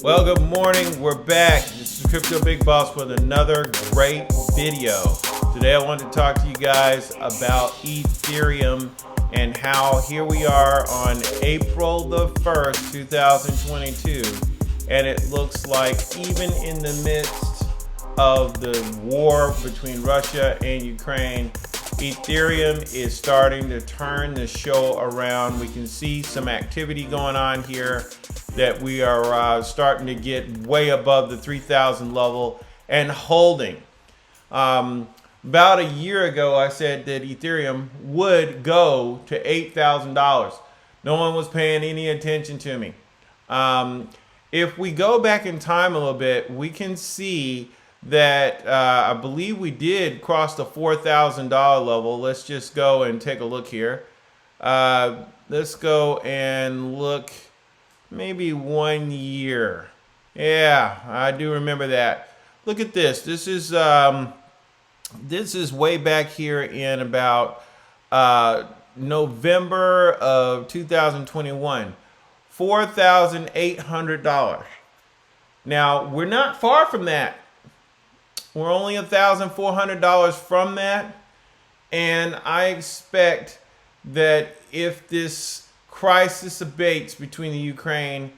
Well, good morning. We're back. This is Crypto Big Boss with another great video. Today I want to talk to you guys about Ethereum and how here we are on April the 1st, 2022. And it looks like even in the midst of the war between Russia and Ukraine, Ethereum is starting to turn the show around. We can see some activity going on here that we are starting to get way above the 3,000 level and holding. About a year ago, I said that Ethereum would go to $8,000. No one was paying any attention to me. If we go back in time a little bit, we can see that I believe we did cross the $4,000 level. Let's just go and take a look here. Let's go and look maybe 1 year. Yeah, I do remember that. Look at this. This is way back here in about November of 2021. $4,800. Now, we're not far from that. We're only $1,400 from that. And I expect that if this crisis abates between the Ukraine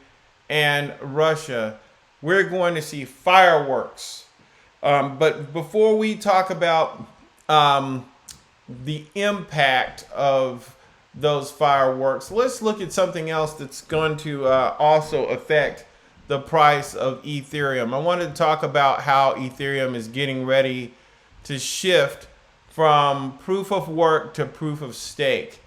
and Russia, we're going to see fireworks. But before we talk about the impact of those fireworks, let's look at something else that's going to also affect the price of Ethereum. I wanted to talk about how Ethereum is getting ready to shift from proof of work to proof of stake.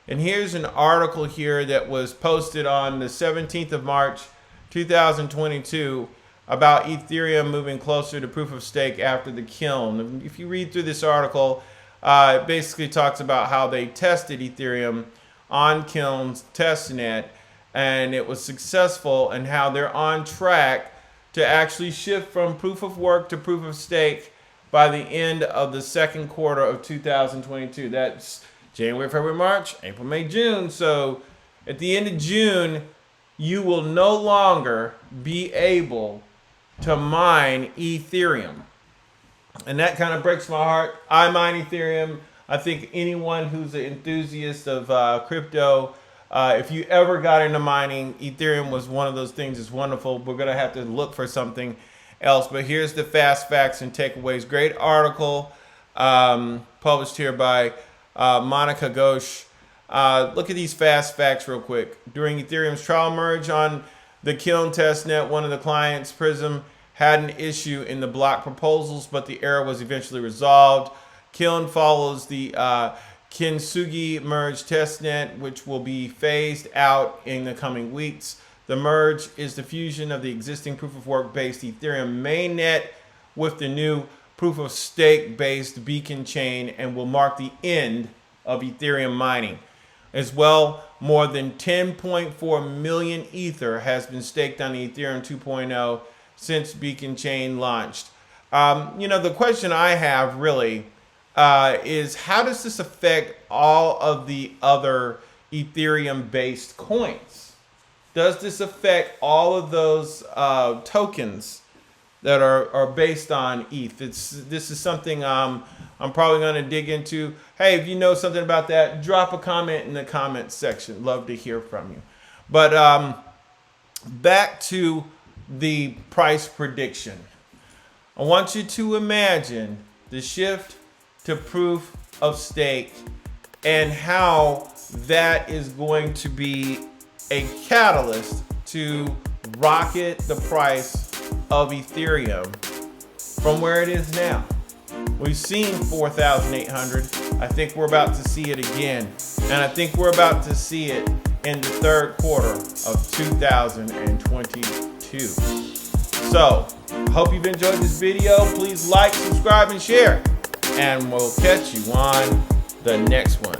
And here's an article here that was posted on the 17th of March, 2022 about Ethereum moving closer to proof of stake after the kiln. If you read through this article, it basically talks about how they tested Ethereum on Kiln's testnet and it was successful, and how they're on track to actually shift from proof of work to proof of stake by the end of the second quarter of 2022. That's January, February, March, April, May, June. So at the end of June, you will no longer be able to mine Ethereum. And that kind of breaks my heart. I mine Ethereum. I think anyone who's an enthusiast of crypto, if you ever got into mining, Ethereum was one of those things. It's wonderful. We're going to have to look for something else. But here's the fast facts and takeaways. Great article published here by Monica Ghosh. Look at these fast facts real quick. During Ethereum's trial merge on the Kiln testnet, one of the clients, Prism, had an issue in the block proposals, but the error was eventually resolved. Kiln follows the Kintsugi merge testnet, which will be phased out in the coming weeks. The merge is the fusion of the existing proof of work based Ethereum mainnet with the new proof of stake based beacon chain and will mark the end of Ethereum mining. As well, more than 10.4 million Ether has been staked on Ethereum 2.0 since beacon chain launched. The question I have really is, how does this affect all of the other Ethereum based coins? Does this affect all of those tokens that are based on ETH? This is something I'm probably going to dig into. Hey, if you know something about that, drop a comment in the comment section. Love to hear from you. But back to the price prediction. I want you to imagine the shift to proof of stake and how that is going to be a catalyst to rocket the price of Ethereum from where it is now. We've seen 4,800. I think we're about to see it again. And I think we're about to see it in the third quarter of 2022. So, I hope you've enjoyed this video. Please like, subscribe, and share. And we'll catch you on the next one.